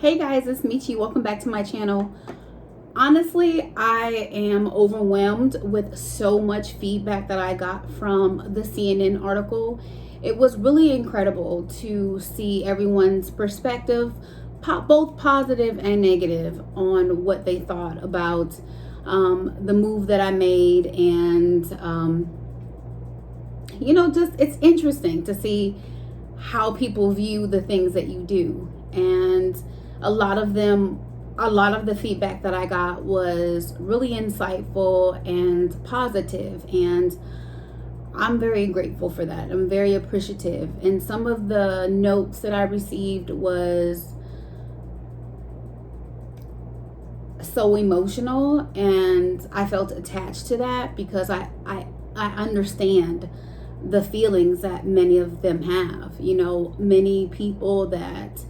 Hey guys, it's Michi. Welcome back to my channel. Honestly, I am overwhelmed with so much feedback that I got from the CNN article. It was really incredible to see everyone's perspective, both positive and negative, on what they thought about the move that I made. And, just it's interesting to see how people view the things that you do. And a lot of the feedback that I got was really insightful and positive, and I'm very grateful for that. I'm very appreciative. And some of the notes that I received was so emotional, and I felt attached to that because I understand the feelings that many of them have. Many people that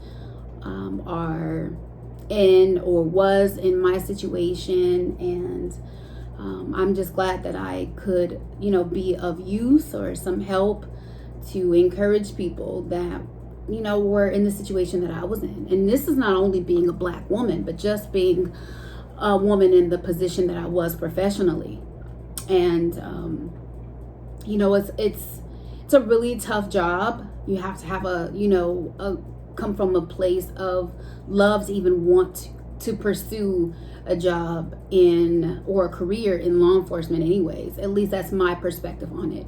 are in or was in my situation, and I'm just glad that I could be of use or some help to encourage people that were in the situation that I was in. And this is not only being a Black woman, but just being a woman in the position that I was professionally. And it's a really tough job. You have to have come from a place of love to even want to pursue a job or a career in law enforcement anyways. At least that's my perspective on it.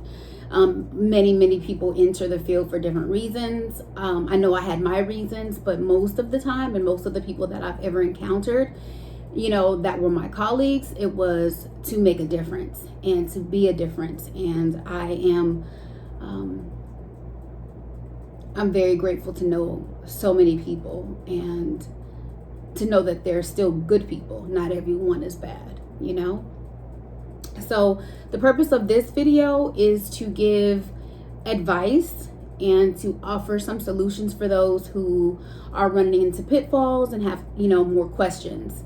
Many people enter the field for different reasons. I know I had my reasons, but most of the time, and most of the people that I've ever encountered, that were my colleagues, it was to make a difference and to be a difference. And I'm very grateful to know so many people, and to know that they're still good people. Not everyone is bad, So the purpose of this video is to give advice and to offer some solutions for those who are running into pitfalls and have, more questions.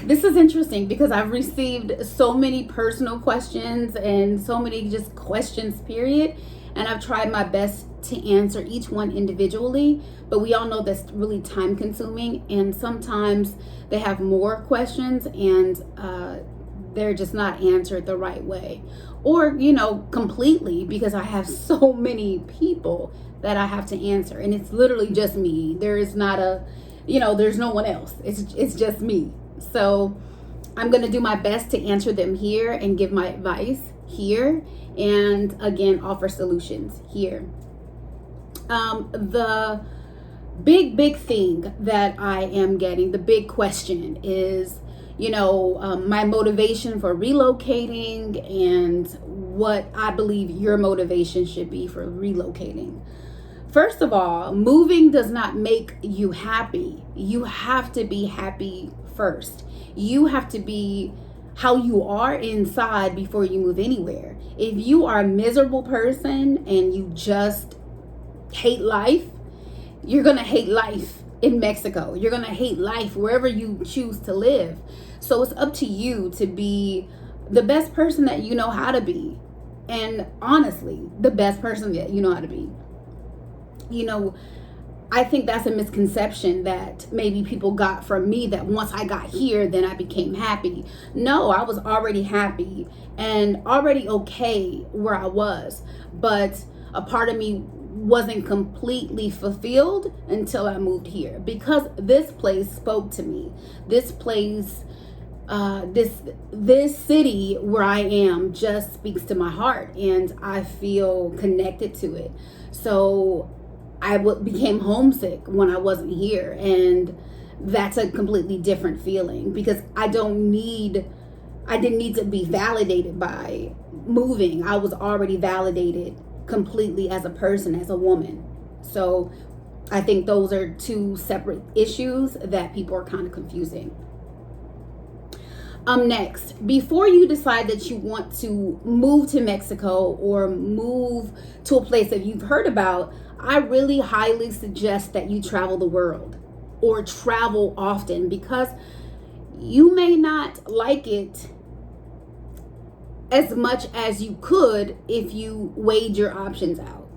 This is interesting because I've received so many personal questions and so many just questions, period. And I've tried my best to answer each one individually, but we all know that's really time consuming. And sometimes they have more questions and they're just not answered the right way, or, completely, because I have so many people that I have to answer. And it's literally just me. There is not there's no one else. It's just me. So I'm going to do my best to answer them here and give my advice here, and again offer solutions here. The big thing that I am getting, the big question is, my motivation for relocating and what I believe your motivation should be for relocating. First of all, moving does not make you happy. You have to be happy first. You have to be how you are inside before you move anywhere. If you are a miserable person and you just hate life, you're going to hate life in Mexico. You're going to hate life wherever you choose to live. So it's up to you to be the best person that you know how to be. And honestly, the best person that you know how to be. I think that's a misconception that maybe people got from me, that once I got here, then I became happy. No, I was already happy and already okay where I was. But a part of me wasn't completely fulfilled until I moved here, because this place spoke to me. This place, this city where I am just speaks to my heart, and I feel connected to it. So I became homesick when I wasn't here, and that's a completely different feeling, because I didn't need to be validated by moving. I was already validated completely as a person, as a woman. So I think those are two separate issues that people are kind of confusing. Next, before you decide that you want to move to Mexico or move to a place that you've heard about, I really highly suggest that you travel the world, or travel often, because you may not like it as much as you could if you weighed your options out.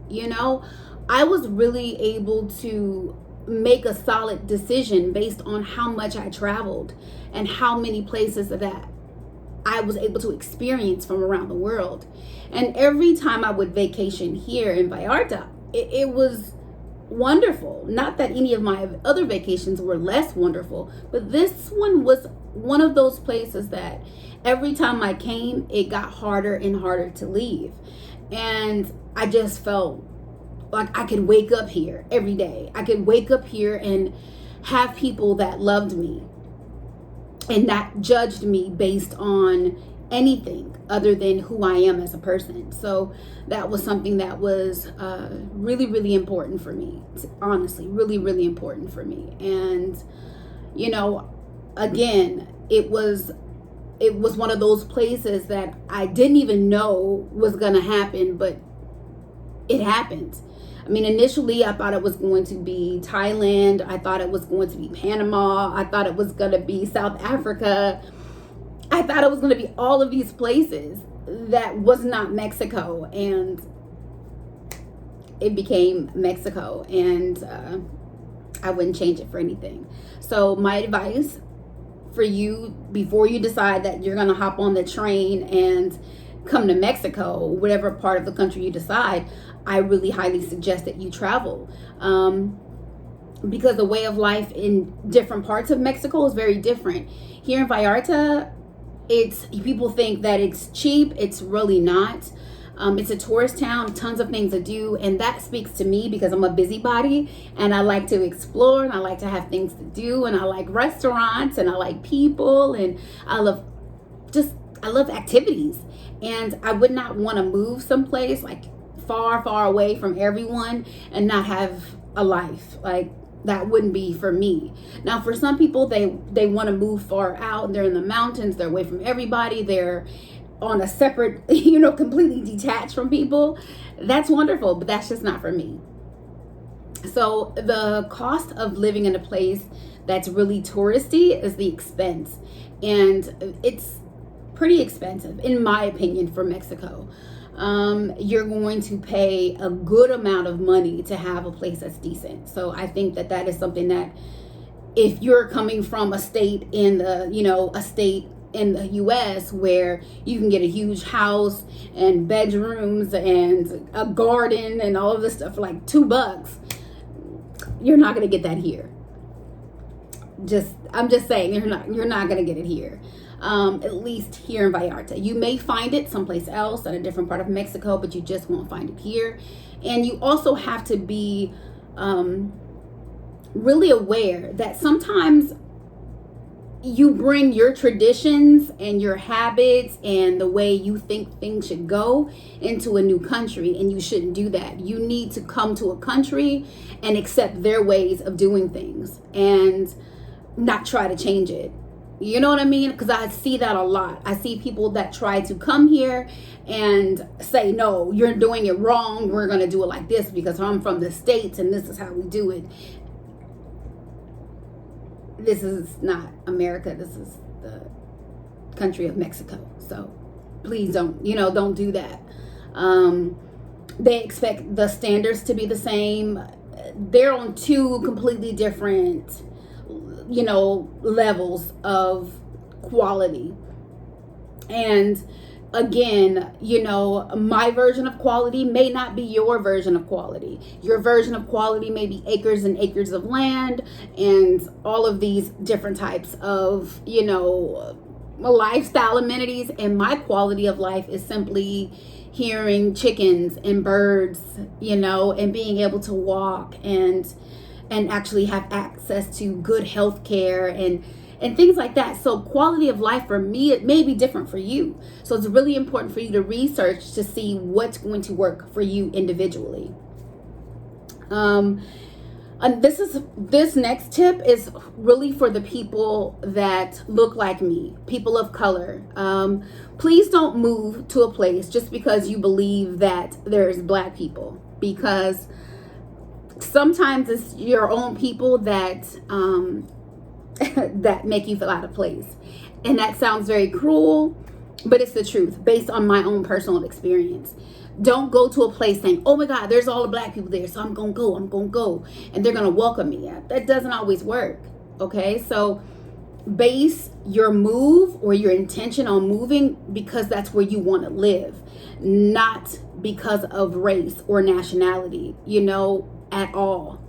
I was really able to make a solid decision based on how much I traveled and how many places that I was able to experience from around the world. And every time I would vacation here in Vallarta, it was wonderful. Not that any of my other vacations were less wonderful, but this one was one of those places that every time I came, it got harder and harder to leave. And I just felt like I could wake up here every day. I could wake up here and have people that loved me and not judged me based on anything other than who I am as a person. So that was something that was really, really important for me. Honestly, really, really important for me. And, you know, again, it was one of those places that I didn't even know was gonna happen, but it happened. I mean, initially I thought it was going to be Thailand. I thought it was going to be Panama. I thought it was going to be South Africa. I thought it was going to be all of these places that was not Mexico. And it became Mexico. And I wouldn't change it for anything. So my advice for you, before you decide that you're going to hop on the train and come to Mexico, whatever part of the country you decide, I really highly suggest that you travel, because the way of life in different parts of Mexico is very different. Here in Vallarta, people think that it's cheap. It's really not. It's a tourist town, tons of things to do, and that speaks to me because I'm a busybody and I like to explore and I like to have things to do and I like restaurants and I like people and I love activities. And I would not want to move someplace like far, far away from everyone and not have a life. Like, that wouldn't be for me. Now, for some people, they want to move far out. They're in the mountains. They're away from everybody. They're on a separate, completely detached from people. That's wonderful, but that's just not for me. So the cost of living in a place that's really touristy is the expense. And it's pretty expensive, in my opinion, for Mexico. You're going to pay a good amount of money to have a place that's decent. So I think that is something that, if you're coming from a state in the US where you can get a huge house and bedrooms and a garden and all of this stuff for like $2, you're not going to get that here. I'm just saying, you're not going to get it here. At least here in Vallarta. You may find it someplace else in a different part of Mexico, but you just won't find it here. And you also have to be really aware that sometimes you bring your traditions and your habits and the way you think things should go into a new country, and you shouldn't do that. You need to come to a country and accept their ways of doing things and not try to change it. You know what I mean? Because I see that a lot. I see people that try to come here and say, no, you're doing it wrong. We're going to do it like this because I'm from the States and this is how we do it. This is not America. This is the country of Mexico. So please don't do that. They expect the standards to be the same. They're on two completely different levels of quality. And again, my version of quality may not be your version of quality. Your version of quality may be acres and acres of land and all of these different types of, lifestyle amenities. And my quality of life is simply hearing chickens and birds, and being able to walk and actually have access to good health care and things like that. So quality of life for me, it may be different for you. So it's really important for you to research to see what's going to work for you individually. And this next tip is really for the people that look like me, people of color. Please don't move to a place just because you believe that there's Black people, because sometimes it's your own people that that make you feel out of place. And that sounds very cruel, but it's the truth based on my own personal experience. Don't go to a place saying, oh my God, there's all the black people there, so I'm gonna go, and they're gonna welcome me. That doesn't always work. Okay, so base your move or your intention on moving because that's where you want to live, not because of race or nationality, at all.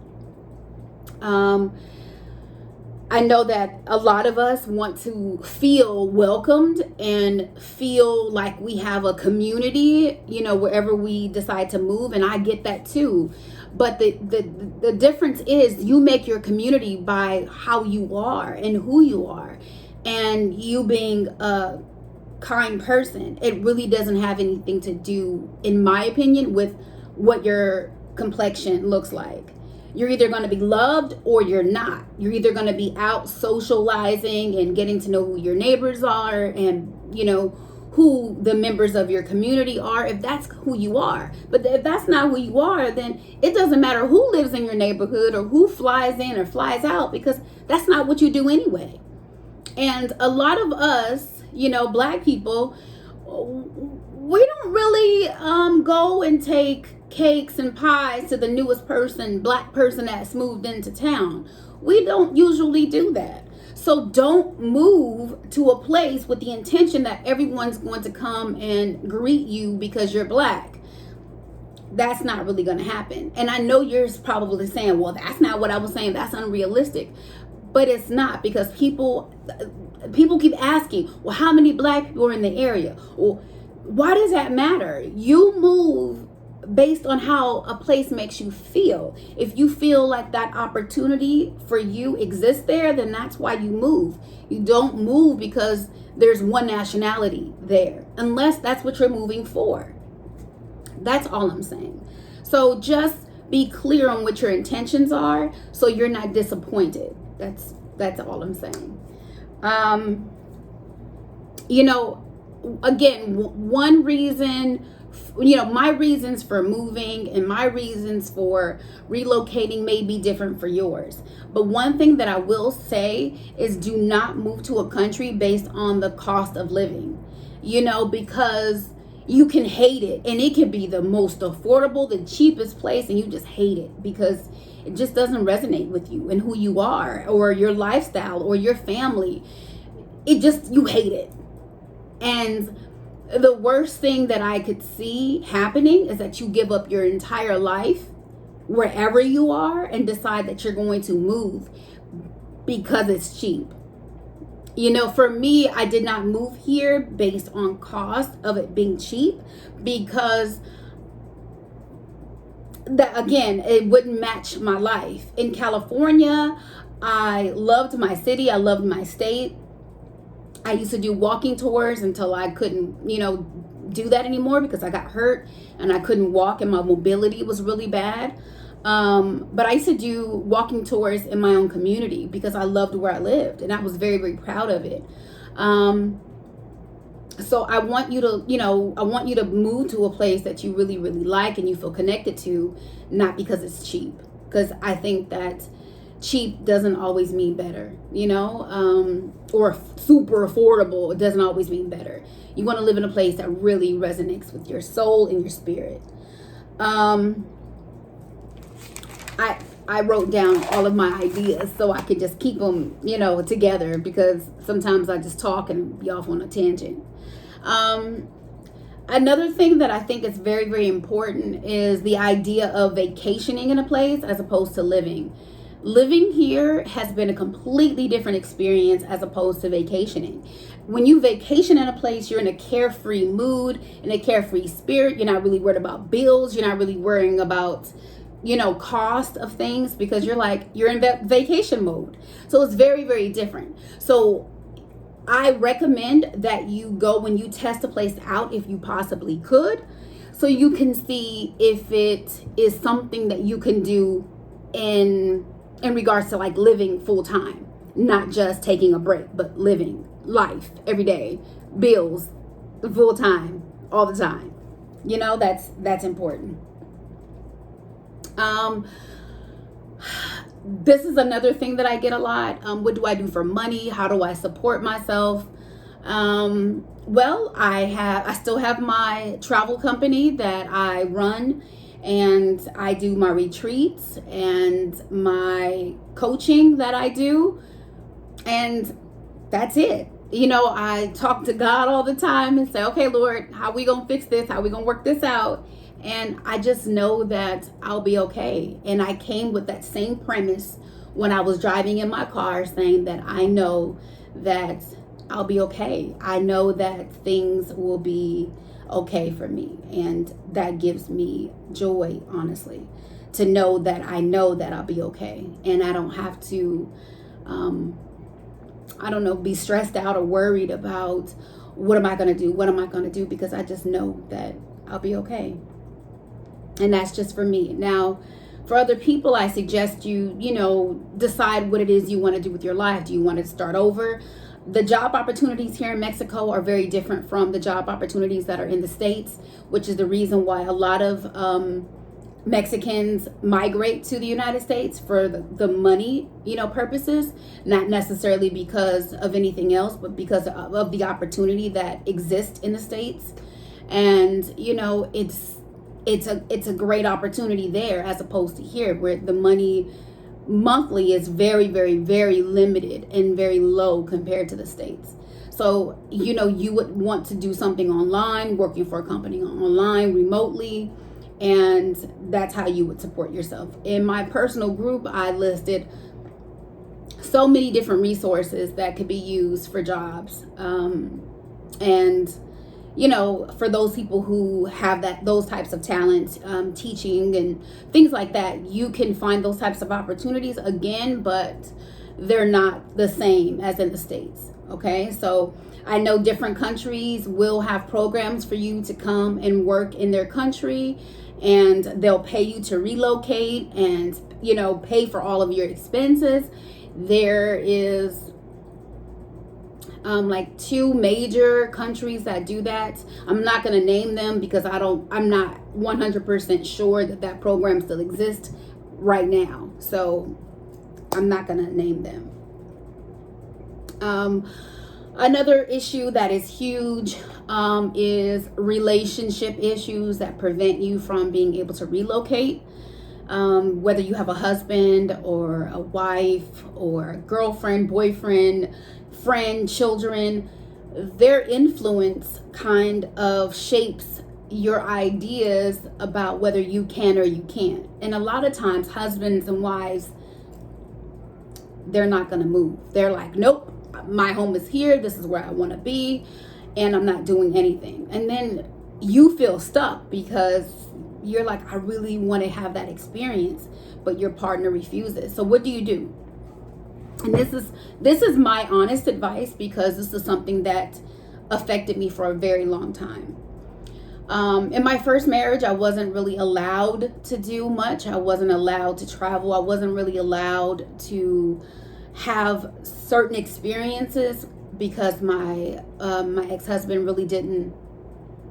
I know that a lot of us want to feel welcomed and feel like we have a community, wherever we decide to move. And I get that too. But the difference is you make your community by how you are and who you are. And you being a kind person, it really doesn't have anything to do, in my opinion, with what your complexion looks like. You're either going to be loved or you're not. You're either going to be out socializing and getting to know who your neighbors are and, who the members of your community are, if that's who you are. But if that's not who you are, then it doesn't matter who lives in your neighborhood or who flies in or flies out, because that's not what you do anyway. And a lot of us, black people, we don't really go and take cakes and pies to the newest black person that's moved into town. We don't usually do that. So don't move to a place with the intention that everyone's going to come and greet you because you're black. That's not really going to happen. And I know you're probably saying, well, that's not what I was saying. That's unrealistic. But it's not, because people keep asking, well, how many black people are in the area? Well, why does that matter? You move based on how a place makes you feel. If you feel like that opportunity for you exists there, then that's why you move. You don't move because there's one nationality there, unless that's what you're moving for. That's all I'm saying. So just be clear on what your intentions are so you're not disappointed. That's all I'm saying. Again, one reason, my reasons for moving and my reasons for relocating may be different for yours. But one thing that I will say is do not move to a country based on the cost of living, because you can hate it and it can be the most affordable, the cheapest place, and you just hate it because it just doesn't resonate with you and who you are or your lifestyle or your family. You hate it. And the worst thing that I could see happening is that you give up your entire life wherever you are and decide that you're going to move because it's cheap. For me, I did not move here based on cost of it being cheap, because that, again, it wouldn't match my life. In California, I loved my city. I loved my state. I used to do walking tours until I couldn't, do that anymore because I got hurt and I couldn't walk and my mobility was really bad. But I used to do walking tours in my own community because I loved where I lived and I was very, very proud of it. So I want you to move to a place that you really, really like and you feel connected to, not because it's cheap. Because I think that cheap doesn't always mean better, or super affordable. It doesn't always mean better. You want to live in a place that really resonates with your soul and your spirit. I wrote down all of my ideas so I could just keep them, together, because sometimes I just talk and be off on a tangent. Another thing that I think is very, very important is the idea of vacationing in a place as opposed to living. Living here has been a completely different experience as opposed to vacationing. When you vacation in a place, you're in a carefree mood, in a carefree spirit. You're not really worried about bills. You're not really worrying about, cost of things, because you're in vacation mode. So it's very, very different. So I recommend that you go when you test a place out, if you possibly could, so you can see if it is something that you can do in regards to living full time, not just taking a break, but living life every day, bills, full time, all the time. That's important. This is another thing that I get a lot. What do I do for money? How do I support myself? Well, I still have my travel company that I run, and I do my retreats and my coaching that I do, and that's it. I talk to God all the time and say, okay, Lord, how we gonna fix this? How we gonna work this out? And I just know that I'll be okay. And I came with that same premise when I was driving in my car, saying that I know that I'll be okay. I know that things will be okay for me. And that gives me joy, honestly, to know that I know that I'll be okay. And I don't have to, I don't know, be stressed out or worried about what am I going to do? What am I going to do? Because I just know that I'll be okay. And that's just for me. Now, for other people, I suggest you decide what it is you want to do with your life. Do you want to start over? The job opportunities here in Mexico are very different from the job opportunities that are in the States, which is the reason why a lot of Mexicans migrate to the United States for the money, purposes, not necessarily because of anything else, but because of the opportunity that exists in the States. And, it's a great opportunity there as opposed to here, where the money monthly is very, very, very limited and very low compared to the States. So, you would want to do something online, working for a company online, remotely, and that's how you would support yourself. In my personal group, I listed so many different resources that could be used for jobs. And for those people who have those types of talent, teaching and things like that, you can find those types of opportunities again, but they're not the same as in the States. Okay, so I know different countries will have programs for you to come and work in their country, and they'll pay you to relocate and pay for all of your expenses. There is like 2 major countries that do that. I'm not going to name them because I'm not 100% sure that program still exists right now. So I'm not going to name them. Another issue that is huge is relationship issues that prevent you from being able to relocate. Whether you have a husband or a wife or a girlfriend, boyfriend, friend, children, their influence kind of shapes your ideas about whether you can or you can't. And a lot of times husbands and wives, they're not going to move. They're like, nope, my home is here. This is where I want to be. And I'm not doing anything. And then you feel stuck because you're like, I really want to have that experience, but your partner refuses. So what do you do? And this is my honest advice, because this is something that affected me for a very long time. In my first marriage, I wasn't really allowed to do much. I wasn't allowed to travel. I wasn't really allowed to have certain experiences because my ex-husband really didn't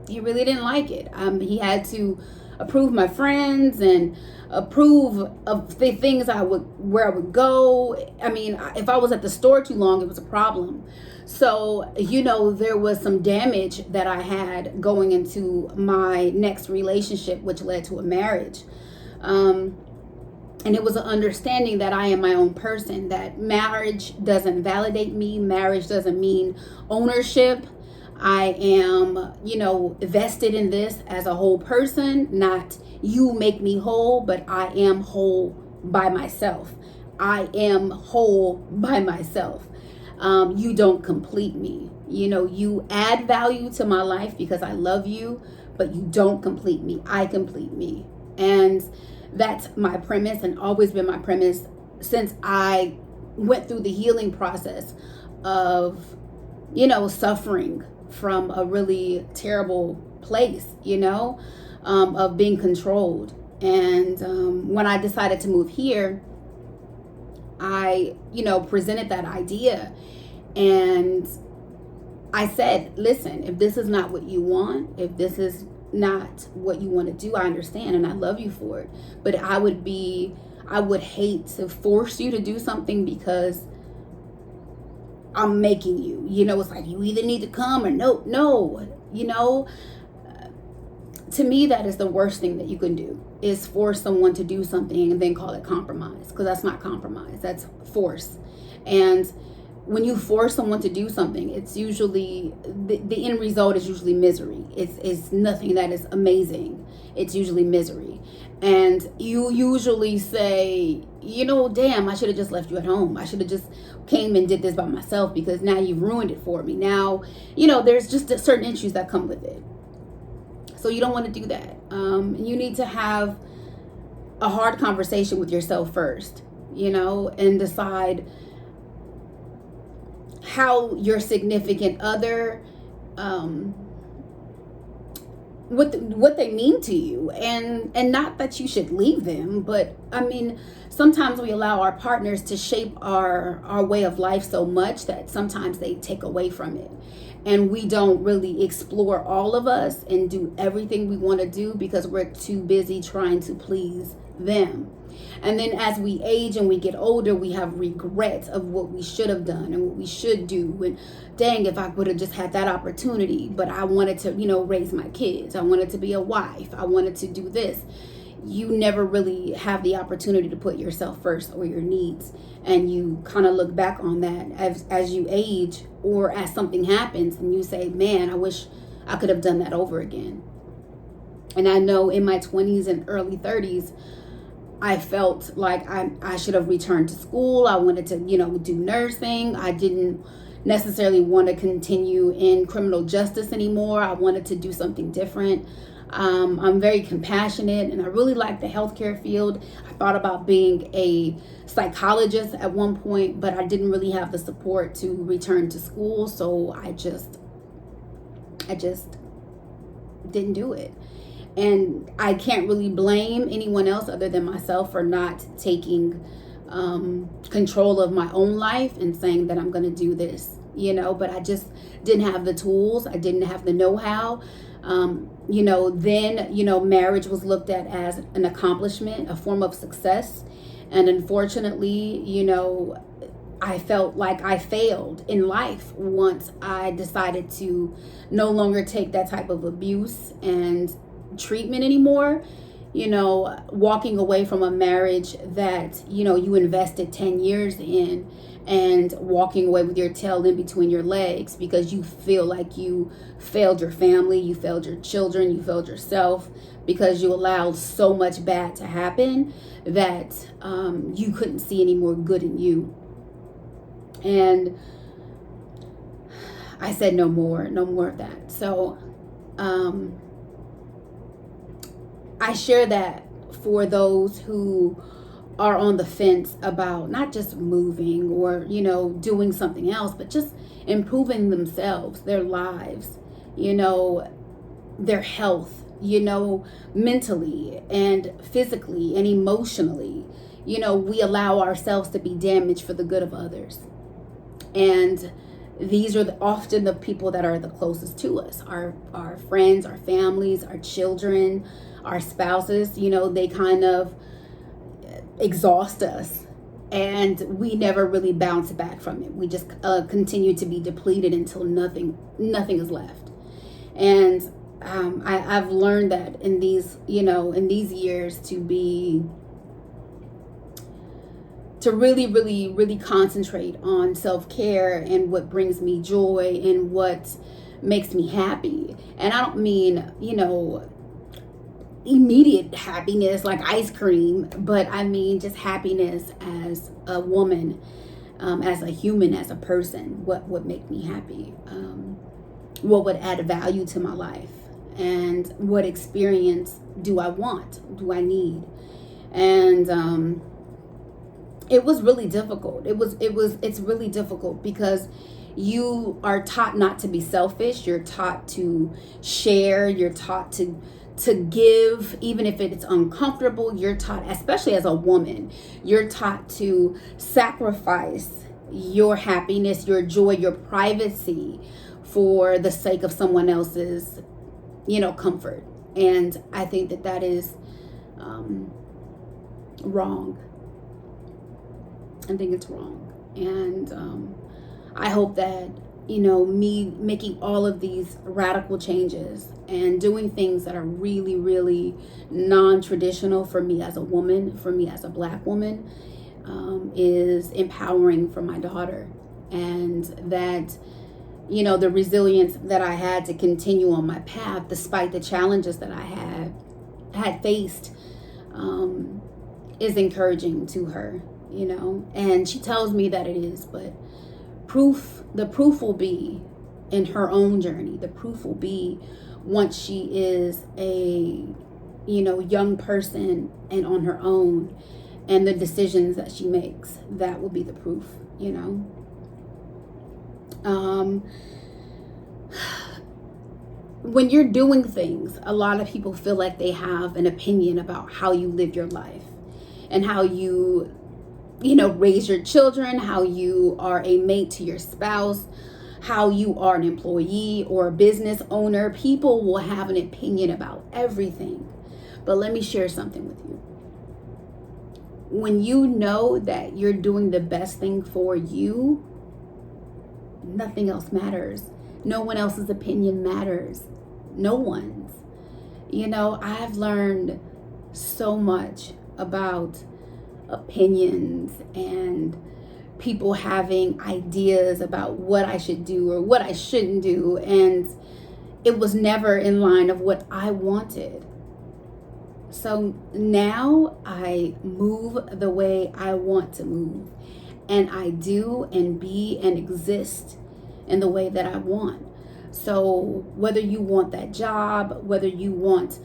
like it. He had to approve my friends and approve of the things where I would go. I mean, if I was at the store too long, it was a problem. So, there was some damage that I had going into my next relationship, which led to a marriage. And it was an understanding that I am my own person, that marriage doesn't validate me. Marriage doesn't mean ownership. I am, vested in this as a whole person, not you make me whole, but I am whole by myself. I am whole by myself. You don't complete me. You add value to my life because I love you, but you don't complete me. I complete me. And that's my premise, and always been my premise since I went through the healing process of, suffering from a really terrible place, of being controlled. And when I decided to move here, I, presented that idea, and I said, listen, if this is not what you want, if this is not what you want to do, I understand and I love you for it. But I would hate to force you to do something because I'm making you. It's like you either need to come or no. To me, that is the worst thing that you can do, is force someone to do something and then call it compromise, because that's not compromise, that's force. And when you force someone to do something, it's usually the end result is usually misery. It's nothing that is amazing. It's usually misery. And you usually say, damn, I should have just left you at home. I should have just came and did this by myself, because now you've ruined it for me. Now, there's just certain issues that come with it. So you don't want to do that. You need to have a hard conversation with yourself first, and decide how your significant other, what they mean to you, and not that you should leave them, but I mean, sometimes we allow our partners to shape our way of life so much that sometimes they take away from it, and we don't really explore all of us and do everything we want to do because we're too busy trying to please them. And then as we age and we get older, we have regrets of what we should have done and what we should do. And dang, if I would have just had that opportunity, but I wanted to, raise my kids. I wanted to be a wife. I wanted to do this. You never really have the opportunity to put yourself first or your needs. And you kind of look back on that as you age, or as something happens and you say, man, I wish I could have done that over again. And I know in my 20s and early 30s, I felt like I should have returned to school. I wanted to, do nursing. I didn't necessarily want to continue in criminal justice anymore. I wanted to do something different. I'm very compassionate, and I really like the healthcare field. I thought about being a psychologist at one point, but I didn't really have the support to return to school. So I just didn't do it. And I can't really blame anyone else other than myself for not taking control of my own life and saying that I'm going to do this, but I just didn't have the tools. I didn't have the know-how. Then, marriage was looked at as an accomplishment, a form of success. And unfortunately, I felt like I failed in life once I decided to no longer take that type of abuse and treatment anymore. Walking away from a marriage that you invested 10 years in, and walking away with your tail in between your legs because you feel like you failed your family, you failed your children, you failed yourself, because you allowed so much bad to happen that you couldn't see any more good in you. And I said no more of that. So I share that for those who are on the fence about not just moving or, doing something else, but just improving themselves, their lives, their health, mentally and physically and emotionally. We allow ourselves to be damaged for the good of others. And these are often the people that are the closest to us, our friends, our families, our children, our spouses. They kind of exhaust us, and we never really bounce back from it. We just continue to be depleted until nothing is left. And I've learned that in these years to really, really, really concentrate on self-care and what brings me joy and what makes me happy. And I don't mean, immediate happiness like ice cream, but I mean just happiness as a woman, as a human, as a person. What would make me happy? What would add value to my life? And what experience do I want? Do I need? And it was really difficult. It's really difficult because you are taught not to be selfish. You're taught to share. You're taught to give, even if it's uncomfortable. You're taught, especially as a woman, you're taught to sacrifice your happiness, your joy, your privacy for the sake of someone else's, comfort. And I think that is wrong. I think it's wrong. And I hope that, you know, me making all of these radical changes and doing things that are really, really non-traditional for me as a woman, for me as a Black woman, is empowering for my daughter. And that, you know, the resilience that I had to continue on my path despite the challenges that I had faced, is encouraging to her, you know. And she tells me that it is, but the proof will be in her own journey. The proof will be once she is a, you know, young person and on her own, and the decisions that she makes, that will be the proof, you know. When you're doing things, a lot of people feel like they have an opinion about how you live your life and how you know, raise your children, how you are a mate to your spouse, how you are an employee or a business owner. People will have an opinion about everything. But let me share something with you. When you know that you're doing the best thing for you, nothing else matters. No one else's opinion matters. No one's. You know, I've learned so much about opinions and people having ideas about what I should do or what I shouldn't do, and it was never in line of what I wanted. So now I move the way I want to move, and I do and be and exist in the way that I want. So whether you want that job, whether you want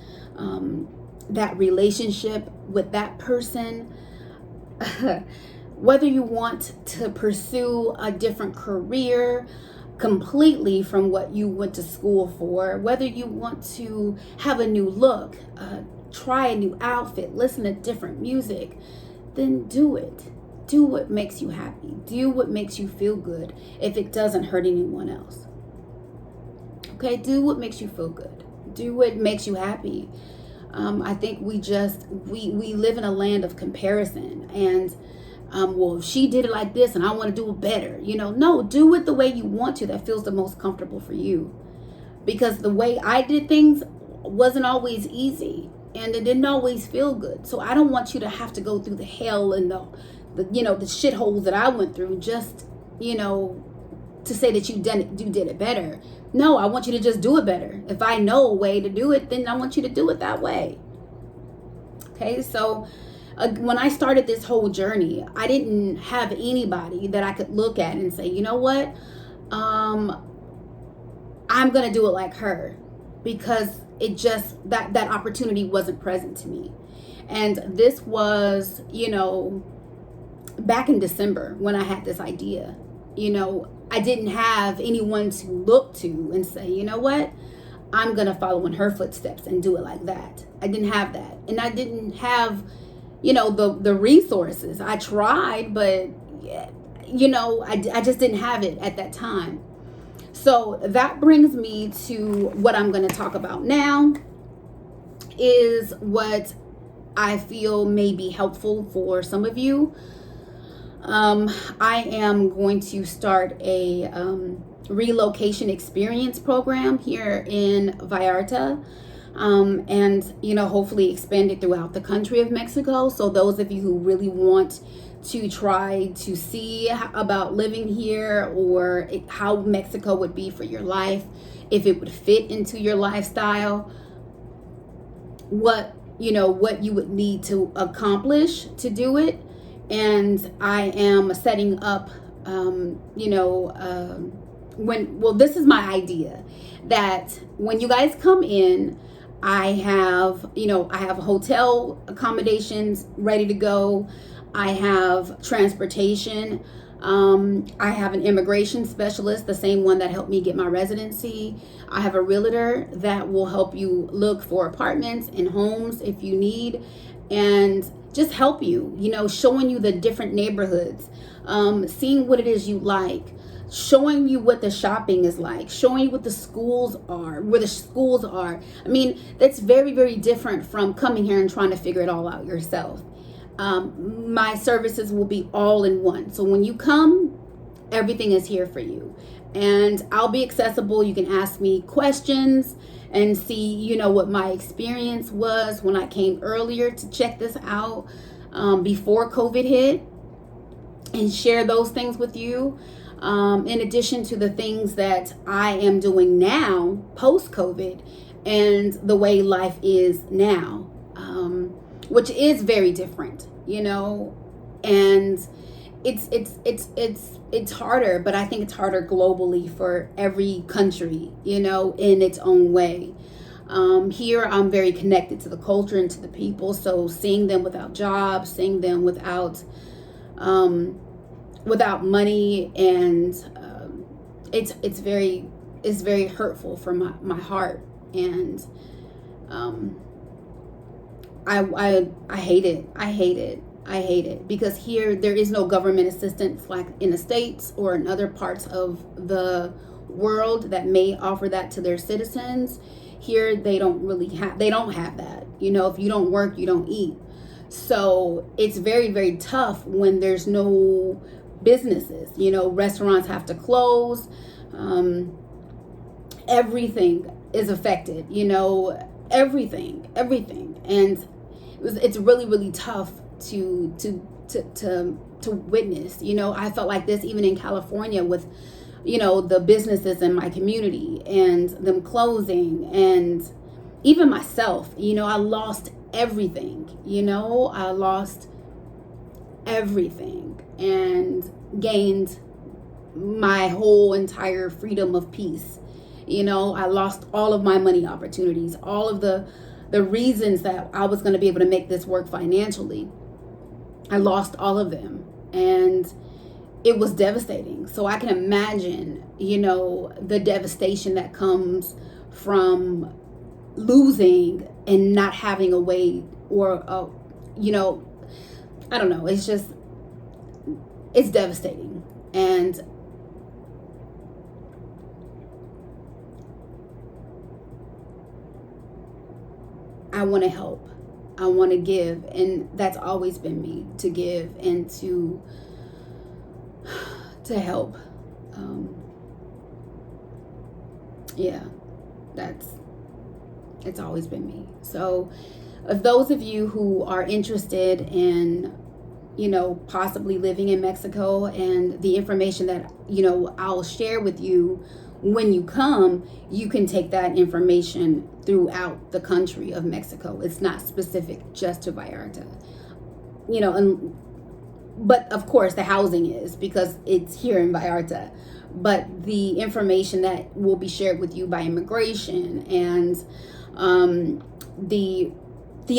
that relationship with that person, whether you want to pursue a different career completely from what you went to school for, whether you want to have a new look, try a new outfit, listen to different music, then do it. Do what makes you happy. Do what makes you feel good if it doesn't hurt anyone else. Okay, do what makes you feel good. Do what makes you happy. I think we live in a land of comparison, and well, she did it like this and I want to do it better. You know, no, do it the way you want to, that feels the most comfortable for you. Because the way I did things wasn't always easy, and it didn't always feel good. So I don't want you to have to go through the hell and the you know, the shitholes that I went through just, you know, to say that you did it better. No, I want you to just do it better. If I know a way to do it, then I want you to do it that way. Okay, so when I started this whole journey, I didn't have anybody that I could look at and say, you know what, I'm gonna do it like her, because it just that opportunity wasn't present to me. And this was, you know, back in December when I had this idea. You know, I didn't have anyone to look to and say, you know what, I'm gonna follow in her footsteps and do it like that. I didn't have that, and I didn't have, you know, the resources. I tried, but you know, I just didn't have it at that time. So that brings me to what I'm going to talk about now, is what I feel may be helpful for some of you. I am going to start a relocation experience program here in Vallarta, and, you know, hopefully expand it throughout the country of Mexico. So those of you who really want to try to see about living here, or how Mexico would be for your life, if it would fit into your lifestyle, what you would need to accomplish to do it. And I am setting up, this is my idea, that when you guys come in, I have hotel accommodations ready to go. I have transportation. I have an immigration specialist, the same one that helped me get my residency. I have a realtor that will help you look for apartments and homes if you need, and just help you, showing you the different neighborhoods, seeing what it is you like, showing you what the shopping is like, showing you what the schools are, where the schools are. I mean, that's very, very different from coming here and trying to figure it all out yourself. My services will be all in one. So when you come, everything is here for you. And I'll be accessible. You can ask me questions and see, what my experience was when I came earlier to check this out, before COVID hit, and share those things with you. In addition to the things that I am doing now, post COVID, and the way life is now, which is very different, and it's harder, but I think it's harder globally for every country, in its own way. Here I'm very connected to the culture and to the people, so seeing them without jobs, seeing them without money, and it's very hurtful for my heart, and I hate it. I hate it because here there is no government assistance like in the States or in other parts of the world that may offer that to their citizens. Here they don't have that. If you don't work, you don't eat. So it's very, very tough when there's no businesses. Restaurants have to close. Everything is affected, everything. And it's really, really tough to witness. I felt like this even in California with, the businesses in my community and them closing, and even myself, I lost everything. I lost everything and gained my whole entire freedom of peace. I lost all of my money opportunities, all of the reasons that I was going to be able to make this work financially. I lost all of them, and it was devastating. So I can imagine, the devastation that comes from losing and not having a way, or I don't know. It's devastating. And I want to help. I want to give. And that's always been me, to give and to help. It's always been me. So if those of you who are interested in, possibly living in Mexico, and the information that, I'll share with you when you come, you can take that information throughout the country of Mexico. It's not specific just to Vallarta, but of course the housing is, because it's here in Vallarta. But the information that will be shared with you by immigration, and the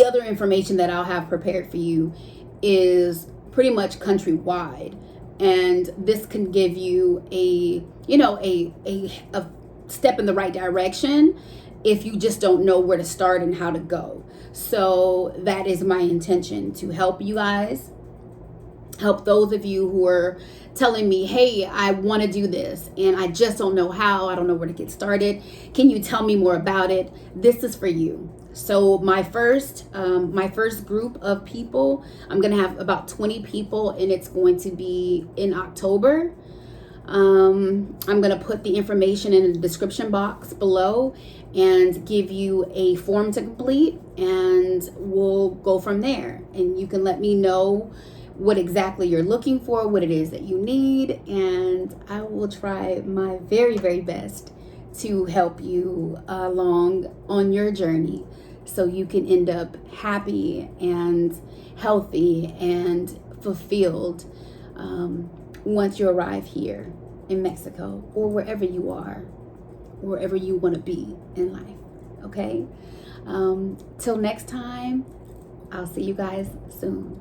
other information that I'll have prepared for you is pretty much countrywide. And this can give you a step in the right direction if you just don't know where to start and how to go. So that is my intention, to help you guys, help those of you who are telling me, hey, I want to do this and I just don't know how, I don't know where to get started. Can you tell me more about it? This is for you. So my first group of people, I'm going to have about 20 people, and it's going to be in October. I'm going to put the information in the description box below and give you a form to complete, and we'll go from there. And you can let me know what exactly you're looking for, what it is that you need, and I will try my very, very best to help you along on your journey, so you can end up happy and healthy and fulfilled once you arrive here in Mexico, or wherever you are, wherever you want to be in life. Okay? Till next time, I'll see you guys soon.